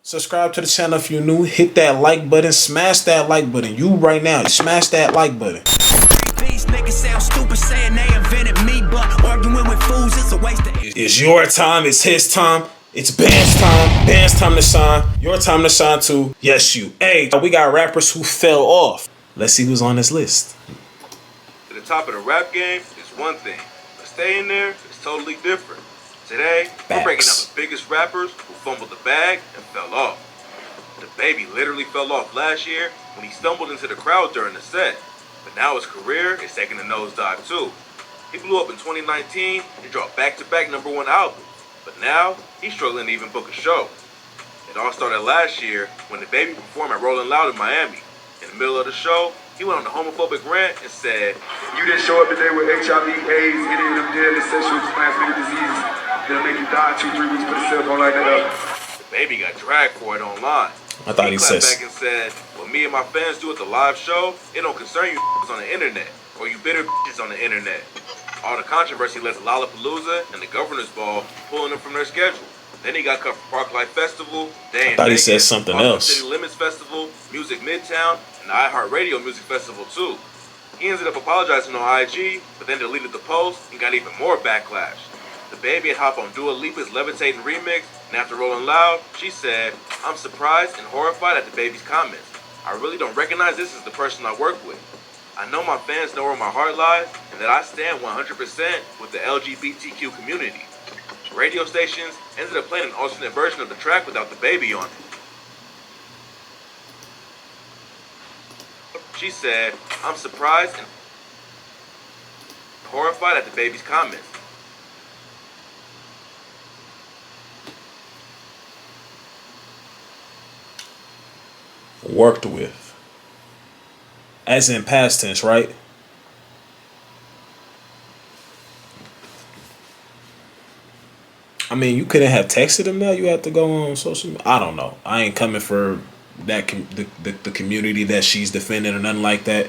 Subscribe to the channel if you're new. Hit that like button. Smash that like button. You right now. Smash that like button. These niggas sound stupid saying they invented me, but arguing with fools is a waste of It's your time. It's his time. It's Band's time. Band's time to shine. Your time to shine too. Yes, you. Hey, we got rappers who fell off. Let's see who's on this list. To the top of the rap game is one thing, but staying there is totally different. Today, we're breaking down the biggest rappers who fumbled the bag and fell off. The Baby literally fell off last year when he stumbled into the crowd during the set, but now his career is taking a nosedive too. He blew up in 2019 and dropped back-to-back #1 albums, but now he's struggling to even book a show. It all started last year when the Baby performed at Rolling Loud in Miami. In the middle of the show, he went on a homophobic rant and said, "You didn't show up today with HIV, AIDS, any of them deadly sexually transmitted diseases that'll make you die 2-3 weeks, put a cell phone like that up." The Baby got dragged for it online. I thought he clapped said back and said, "What me and my fans do at the live show, it don't concern you on the internet, or you bitter on the internet." All the controversy led to Lollapalooza and the Governor's Ball pulling them from their schedule. Then he got cut from Parklife Festival, Day in thought he Vegas, said something Austin else. City Limits Festival, Music Midtown, and the iHeartRadio Music Festival too. He ended up apologizing on IG, but then deleted the post and got even more backlash. The Baby had hopped on Dua Lipa's Levitating remix, and after Rolling Loud, she said, "I'm surprised and horrified at the Baby's comments. I really don't recognize this as the person I work with. I know my fans know where my heart lies, and that I stand 100% with the LGBTQ community." Radio stations ended up playing an alternate version of the track without the Baby on it. She said, "I'm surprised and horrified at the Baby's comments. Worked with. As in past tense, right? I mean, you couldn't have texted him now. You had to go on social media. I don't know. I ain't coming for that the community that she's defending or nothing like that.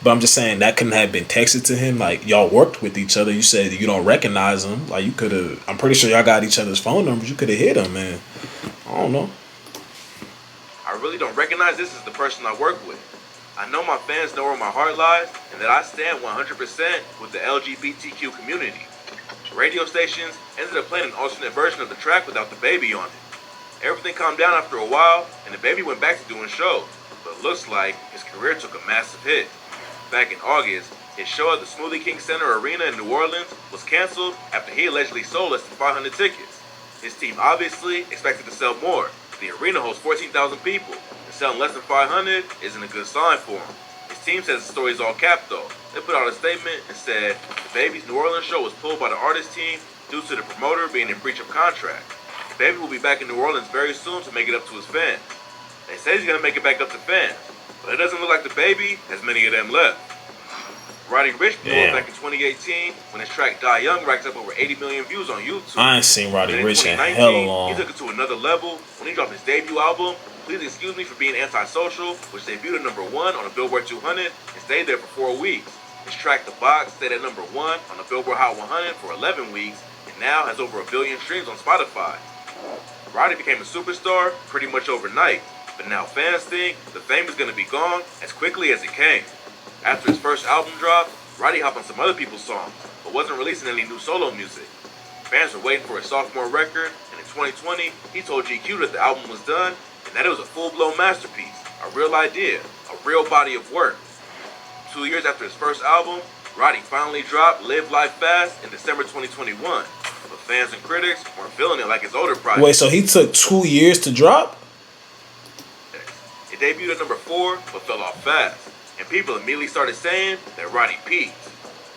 But I'm just saying that couldn't have been texted to him. Like, y'all worked with each other. You said you don't recognize him. Like, you could have. I'm pretty sure y'all got each other's phone numbers. You could have hit him, man. I don't know. I really don't recognize this as the person I work with. I know my fans know where my heart lies, and that I stand 100% with the LGBTQ community." Radio stations ended up playing an alternate version of the track without the Baby on it. Everything calmed down after a while, and the Baby went back to doing shows, but it looks like his career took a massive hit. Back in August, his show at the Smoothie King Center Arena in New Orleans was canceled after he allegedly sold less than 500 tickets. His team obviously expected to sell more. The arena hosts 14,000 people, and selling less than 500 isn't a good sign for him. His team says the story is all capped though. They put out a statement and said the Baby's New Orleans show was pulled by the artist team due to the promoter being in breach of contract. The Baby will be back in New Orleans very soon to make it up to his fans. They say he's gonna make it back up to fans, but it doesn't look like the Baby has many of them left. Roddy Ricch blew up back in 2018 when his track Die Young racked up over 80 million views on YouTube. I ain't seen Roddy And in Ricch in 2019, hella long. he took it to another level when he dropped his debut album, Please Excuse Me for Being Antisocial, which debuted at #1 on the Billboard 200 and stayed there for 4 weeks. His track The Box stayed at #1 on the Billboard Hot 100 for 11 weeks and now has over 1 billion streams on Spotify. Roddy became a superstar pretty much overnight, but now fans think the fame is going to be gone as quickly as it came. After his first album dropped, Roddy hopped on some other people's songs, but wasn't releasing any new solo music. Fans were waiting for his sophomore record, and in 2020, he told GQ that the album was done and that it was a full-blown masterpiece, a real idea, a real body of work. 2 years after his first album, Roddy finally dropped Live Life Fast in December 2021, but fans and critics weren't feeling it like his older project. Wait, so he took 2 years to drop? It debuted at #4, but fell off fast, and people immediately started saying that Roddy peaked.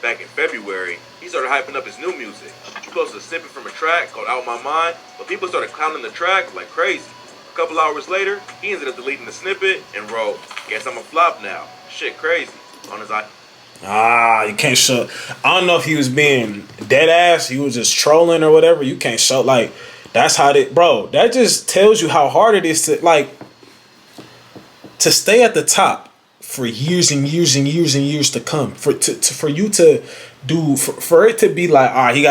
Back in February, he started hyping up his new music. He posted a snippet from a track called Out My Mind, but people started clowning the track like crazy. A couple hours later, he ended up deleting the snippet and wrote, "Guess I'm a flop now. Shit crazy," on his You can't show. I don't know if he was being dead ass. He was just trolling or whatever. You can't show, like, that's how they, bro. That just tells you how hard it is to, like, to stay at the top for years and years and years and years to come. For you to do, for it to be like, all right, he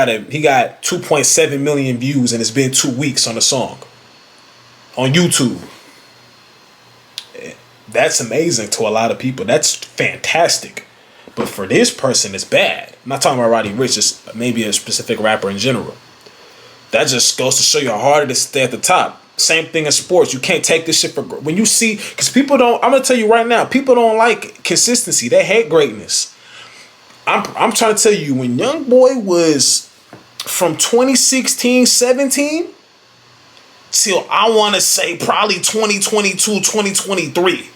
got 2.7 million views and it's been 2 weeks on the song. on YouTube. That's amazing to a lot of people. That's fantastic. But for this person, it's bad. I'm not talking about Roddy Ricch, just maybe a specific rapper in general. That just goes to show you how hard it is to stay at the top. Same thing in sports. You can't take this shit for when you see, because people don't. I'm gonna tell you right now, people don't like consistency. They hate greatness. I'm trying to tell you, when Young Boy was from 2016, 17 till I want to say probably 2022, 2023.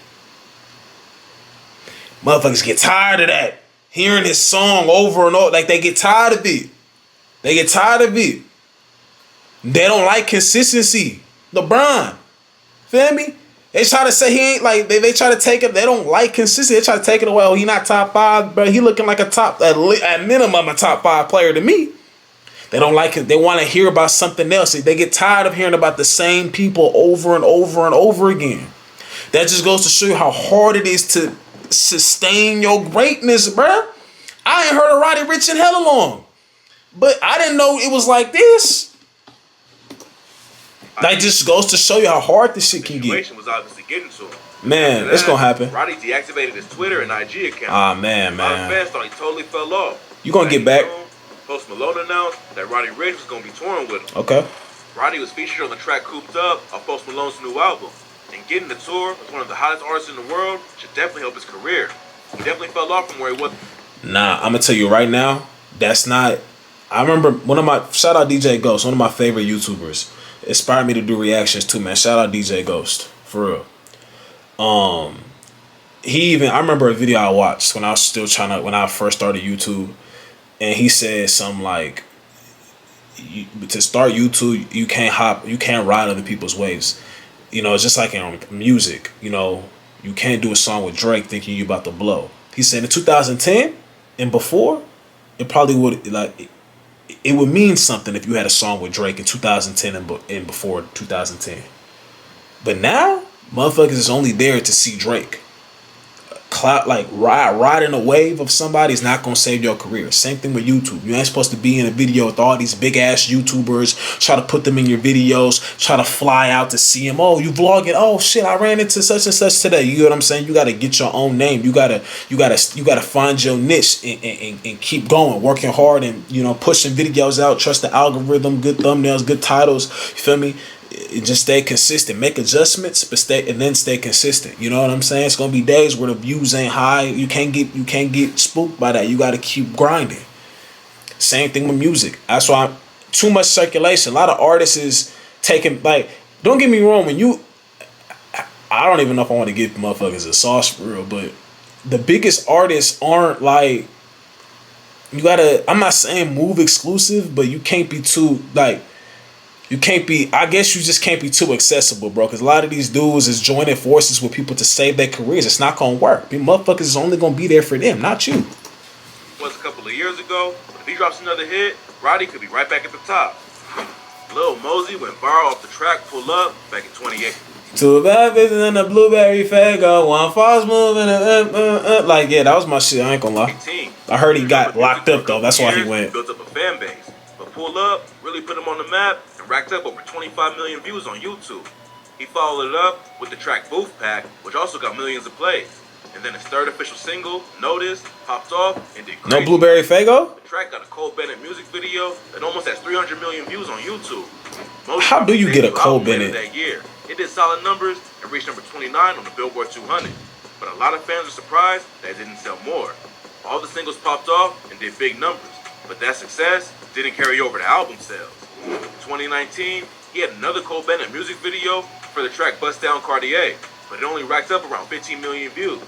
Motherfuckers get tired of that. Hearing his song over and over. Like, they get tired of it. They get tired of it. They don't like consistency. LeBron. Feel me? They try to say he ain't like, they try to take it. They don't like consistency. They try to take it away. Oh, he not top 5, but he looking like a top, at minimum, a top 5 player to me. They don't like it. They want to hear about something else. They get tired of hearing about the same people over and over and over again. That just goes to show you how hard it is to sustain your greatness, bruh. I ain't heard of Roddy Ricch in hella long, but I didn't know it was like this. That just goes to show you how hard this shit can get. The situation was obviously getting to him. Man, it's gonna happen. Roddy deactivated his Twitter and IG account. Ah, man. A lot of fans thought he totally fell off. You gonna get back? Post Malone announced that Roddy Ricch was gonna be touring with him. Okay. Roddy was featured on the track "Cooped Up" of Post Malone's new album. And getting the tour with one of the hottest artists in the world should definitely help his career. He definitely fell off from where he was. Nah, I'm gonna tell you right now, that's not. I remember one of my, shout out DJ Ghost, one of my favorite YouTubers, inspired me to do reactions too, man. Shout out DJ Ghost, for real. I remember a video I watched when I was still when I first started YouTube, and he said something like, to start YouTube, you can't ride other people's waves. You know, it's just like in music. You know, you can't do a song with Drake thinking you about to blow. He said in 2010 and before, it probably would, like, it would mean something if you had a song with Drake in 2010 and before 2010. But now, motherfuckers is only there to see Drake. Riding a wave of somebody is not gonna save your career. Same thing with YouTube. You ain't supposed to be in a video with all these big ass YouTubers, try to put them in your videos, try to fly out to see them. Oh, you vlogging? Oh shit, I ran into such and such today. You know what I'm saying? You gotta get your own name. You gotta find your niche and keep going, working hard, and pushing videos out. Trust the algorithm, good thumbnails, good titles. You feel me? Just stay consistent, make adjustments, but stay consistent. You know what I'm saying? It's gonna be days where the views ain't high. You can't get spooked by that. You gotta keep grinding. Same thing with music. That's why too much circulation. A lot of artists is taking, like, don't get me wrong, I don't even know if I want to give motherfuckers a sauce for real, but the biggest artists aren't like, I'm not saying move exclusive, but you can't be too, like, I guess you just can't be too accessible, bro. Because a lot of these dudes is joining forces with people to save their careers. It's not going to work. These motherfuckers is only going to be there for them, not you. Was a couple of years ago, but if he drops another hit, Roddy could be right back at the top. Lil Mosey went viral off the track "Pull Up" back in 2018. Two bad bitches in a blueberry Faygo, one false move and like, yeah, that was my shit. I ain't gonna lie. I heard he got locked up though. That's why he went. Built up a fan base, but "Pull Up" really put him on the map. Racked up over 25 million views on YouTube. He followed it up with the track "Booth Pack," which also got millions of plays. And then his third official single, "Notice," popped off and did great. No Blueberry Faygo? The track got a Cole Bennett music video that almost has 300 million views on YouTube. How do you get a Cole Bennett? That year, it did solid numbers and reached number 29 on the Billboard 200. But a lot of fans were surprised that it didn't sell more. All the singles popped off and did big numbers, but that success didn't carry over to album sales. In 2019, he had another Cole Bennett music video for the track "Bust Down Cartier," but it only racked up around 15 million views.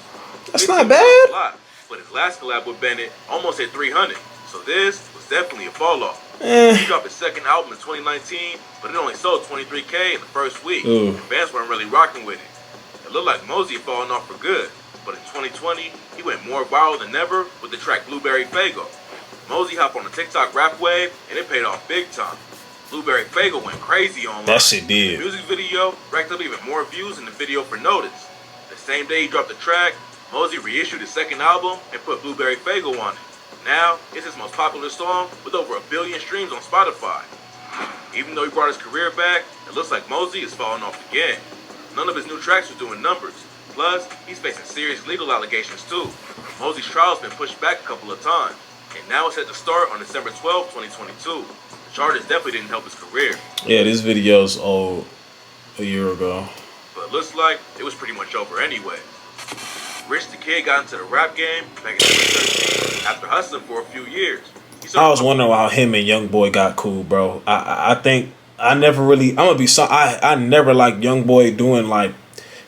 That's not bad. A lot, but his last collab with Bennett almost hit 300, so this was definitely a fall off. He dropped his second album in 2019, but it only sold 23K in the first week, and fans weren't really rocking with it. It looked like Mosey had fallen off for good, but in 2020, he went more viral than ever with the track "Blueberry Faygo." Mosey hopped on the TikTok rap wave, and it paid off big time. Blueberry Faygo went crazy online. That shit did. The music video racked up even more views than the video for Notice. The same day he dropped the track, Mosey reissued his second album and put Blueberry Faygo on it. Now, it's his most popular song with over 1 billion streams on Spotify. Even though he brought his career back, it looks like Mosey is falling off again. None of his new tracks are doing numbers. Plus, he's facing serious legal allegations too. Mosey's trial's been pushed back a couple of times, and now it's set to start on December 12, 2022. The charges definitely didn't help his career. Yeah, this video's old, a year ago. But it looks like it was pretty much over anyway. Rich the Kid got into the rap game back in 2013 after hustling for a few years. I was wondering how him and YoungBoy got cool, bro. I think I never really. I never liked YoungBoy doing like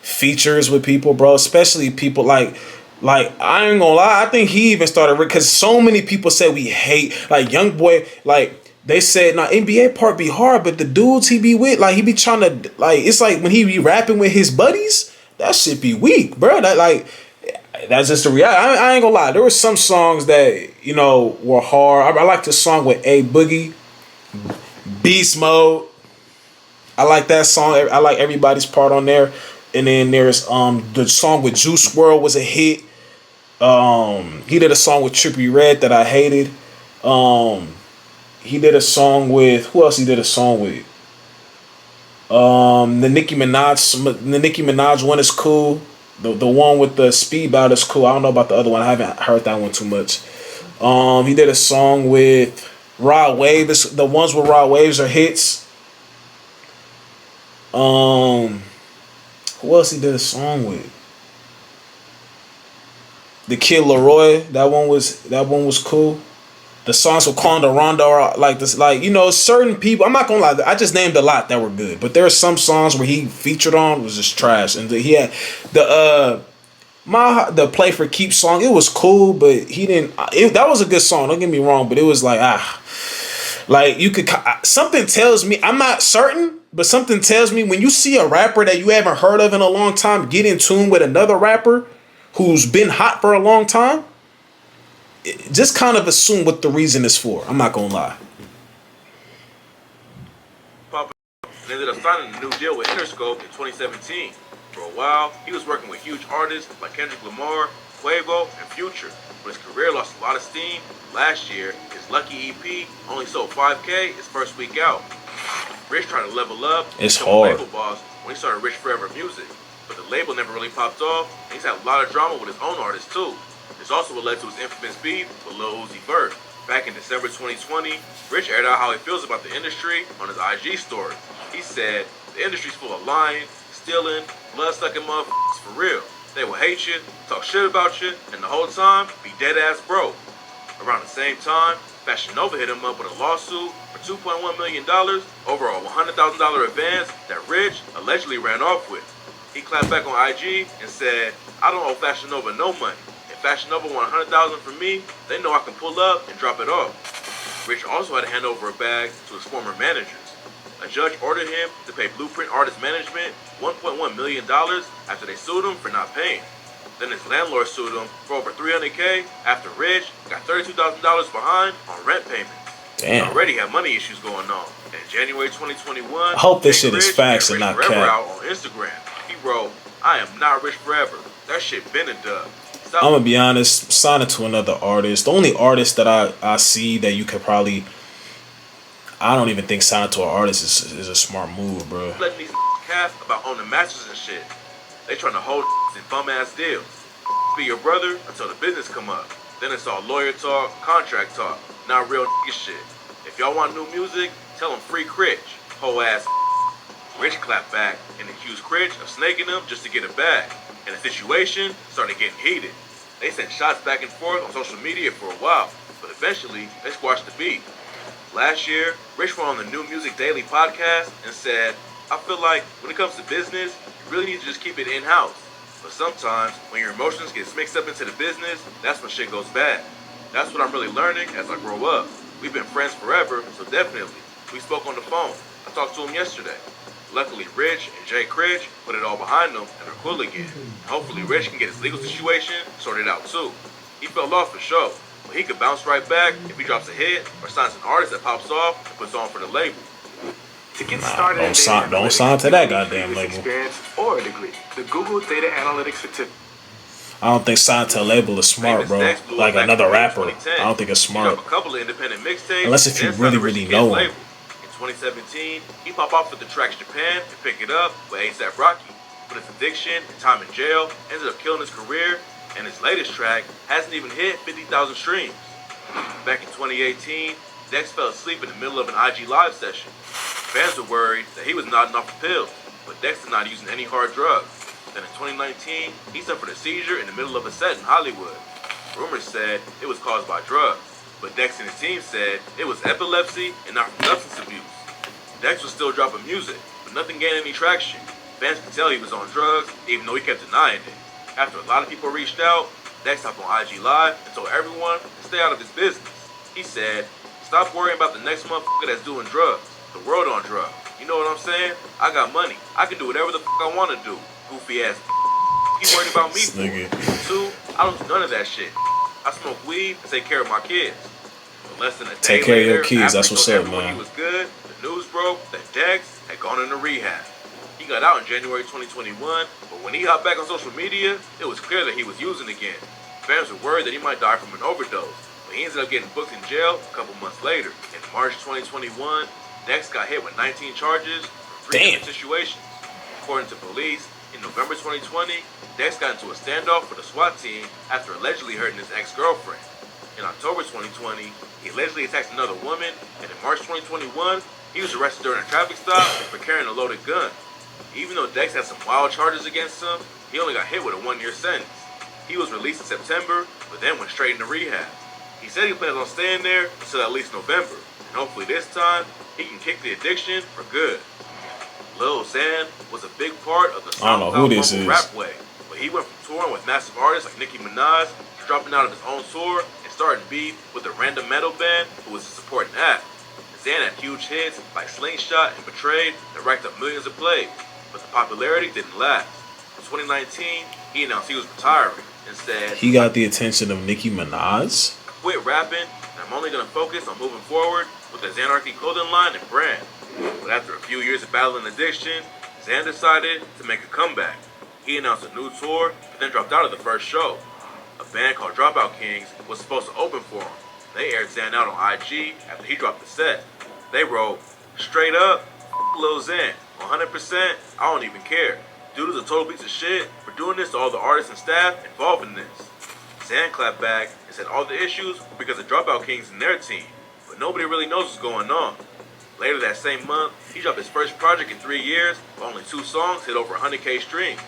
features with people, bro. Especially people like I ain't gonna lie. I think he even started because so many people said we hate like YoungBoy. Like they said, nah, NBA part be hard, but the dudes he be with, like he be trying to like. It's like when he be rapping with his buddies, that shit be weak, bro. That like. That's just the reality. I ain't gonna lie. There were some songs that, you know, were hard. I like the song with A Boogie, Beast Mode. I like that song. I like everybody's part on there. And then there's the song with Juice WRLD was a hit. He did a song with Trippie Redd that I hated. He did a song with who else? He did a song with the Nicki Minaj one is cool. The one with the speed bout is cool. I don't know about the other one. I haven't heard that one too much. He did a song with Rod Wave. The ones with Rod Waves are hits. Who else he did a song with? The Kid Laroi. That one was cool. The songs with Conda Rondo are like this, like, you know, certain people. I'm not gonna lie, I just named a lot that were good, but there are some songs where he featured on was just trash. And he had the Play for Keeps song. It was cool, but he didn't. That was a good song. Don't get me wrong, but it was like like you could. Something tells me, I'm not certain, but something tells me when you see a rapper that you haven't heard of in a long time get in tune with another rapper who's been hot for a long time. Just kind of assume what the reason is for. I'm not gonna lie. Papa ended up signing a new deal with Interscope in 2017. For a while, he was working with huge artists like Kendrick Lamar, Quavo, and Future. But his career lost a lot of steam. Last year, his Lucky EP only sold 5K his first week out. Rich tried to level up. It's become hard. A label boss when he started Rich Forever Music. But the label never really popped off, and he's had a lot of drama with his own artists too. This also what led to his infamous beef with Lil Uzi Vert. Back in December 2020, Rich aired out how he feels about the industry on his IG story. He said, the industry's full of lying, stealing, blood-sucking motherfuckers for real. They will hate you, talk shit about you, and the whole time, be dead-ass broke. Around the same time, Fashion Nova hit him up with a lawsuit for $2.1 million over a $100,000 advance that Rich allegedly ran off with. He clapped back on IG and said, I don't owe Fashion Nova no money. Fashion Nova want $100,000 from me, they know I can pull up and drop it off. Rich also had to hand over a bag to his former managers. A judge ordered him to pay Blueprint Artist Management $1.1 million after they sued him for not paying. Then his landlord sued him for over $300K after Rich got $32,000 behind on rent payments. Damn. He already had money issues going on. In January 2021, I hope this shit is Rich facts and Rich not Forever cap. out on Instagram. He wrote, I am not rich forever. That shit been a dub. I'm gonna be honest, sign it to another artist. The only artist that I see that you could probably, I don't even think signing to an artist is a smart move, bro. Letting these cap about owning masters and shit. They trying to hold in bum ass deals. Be your brother until the business come up. Then it's all lawyer talk, contract talk, not real shit. If y'all want new music, tell them free Critch, whole ass. Rich clapped back and accused Critch of snaking him just to get a bag. And the situation started getting heated. They sent shots back and forth on social media for a while, but eventually they squashed the beef. Last year, Rich went on the New Music Daily podcast and said, I feel like when it comes to business, you really need to just keep it in-house. But sometimes, when your emotions get mixed up into the business, that's when shit goes bad. That's what I'm really learning as I grow up. We've been friends forever, so definitely. We spoke on the phone. I talked to him yesterday. Luckily, Rich and Jay Critch put it all behind them and are cool again. Hopefully, Rich can get his legal situation sorted out too. He fell off for sure, but he could bounce right back if he drops a hit or signs an artist that pops off and puts on for the label. To get started, don't sign to that goddamn label. Experience or a degree. The Google Data Analytics Certificate. I don't think signing to a label is smart, bro. Like another rapper, I don't think it's smart. A couple of independent mixtapes. Unless if you really, really know him. In 2017, he popped off with the tracks Japan and Pick It Up with A$AP Rocky, but his addiction and time in jail ended up killing his career, and his latest track hasn't even hit 50,000 streams. Back in 2018, Dex fell asleep in the middle of an IG Live session. Fans were worried that he was nodding off the pills, but Dex did not using any hard drugs. Then in 2019, he suffered a seizure in the middle of a set in Hollywood. Rumors said it was caused by drugs, but Dex and his team said it was epilepsy and not from substance abuse. Dex was still dropping music, but nothing gained any traction. Fans could tell he was on drugs, even though he kept denying it. After a lot of people reached out, Dex hopped on IG Live and told everyone to stay out of his business. He said, "Stop worrying about the next motherfucker that's doing drugs. The world on drugs. You know what I'm saying? I got money. I can do whatever the fuck I want to do. Goofy ass. He's worried about me for. 2, I don't do none of that shit. I smoke weed and take care of my kids." But less than a day Take care later, of your kids. after That's he what's told up, everyone man. he was good, the news broke that Dex had gone into rehab. He got out in January 2021, but when he hopped back on social media, it was clear that he was using again. Fans were worried that he might die from an overdose, but he ended up getting booked in jail a couple months later. In March 2021, Dex got hit with 19 charges for 3 different situations. According to police, in November 2020, Dex got into a standoff with a SWAT team after allegedly hurting his ex-girlfriend. In October 2020, he allegedly attacked another woman, and in March 2021, he was arrested during a traffic stop for carrying a loaded gun. Even though Dex had some wild charges against him, he only got hit with a 1-year sentence. He was released in September, but then went straight into rehab. He said he plans on staying there until at least November, and hopefully this time, he can kick the addiction for good. Lil Xan was a big part of the I don't know who this SoundCloud is. rap wave, but he went from touring with massive artists like Nicki Minaj to dropping out of his own tour and starting beef with a random metal band who was a supporting act. Xan had huge hits like Slingshot and Betrayed that racked up millions of plays, but the popularity didn't last. In 2019, he announced he was retiring and said, He got the attention of Nicki Minaj. "I quit rapping, and I'm only going to focus on moving forward with the Xanarchy clothing line and brand." But after a few years of battling addiction, Xan decided to make a comeback. He announced a new tour, but then dropped out of the first show. A band called Dropout Kings was supposed to open for him. They aired Xan out on IG after he dropped the set. They wrote, "Straight up, Lil Xan, 100%, I don't even care. Dude is a total piece of shit for doing this to all the artists and staff involved in this." Xan clapped back and said all the issues were because of Dropout Kings and their team, but nobody really knows what's going on. Later that same month, he dropped his first project in 3 years, but only 2 songs hit over 100K streams.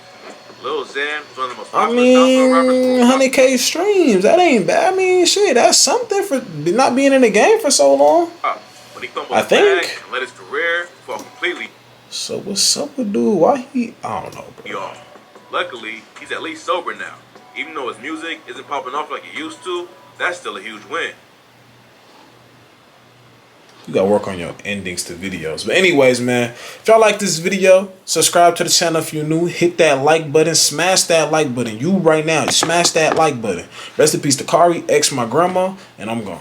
Lil Xan was one of the most I popular mean, SoundCloud rappers. 100K streams. That ain't bad. I mean, shit, that's something for not being in the game for so long. But he fumbled I his bag think. and let his career fall completely So what's up with dude? Why he? I don't know, bro. off. Luckily, he's at least sober now. Even though his music isn't popping off like it used to, that's still a huge win. You gotta work on your endings to videos. But anyways, man, if y'all like this video, subscribe to the channel if you're new. Hit that like button. Smash that like button. You right now, smash that like button. Rest in peace to Kari, ex my grandma, and I'm gone.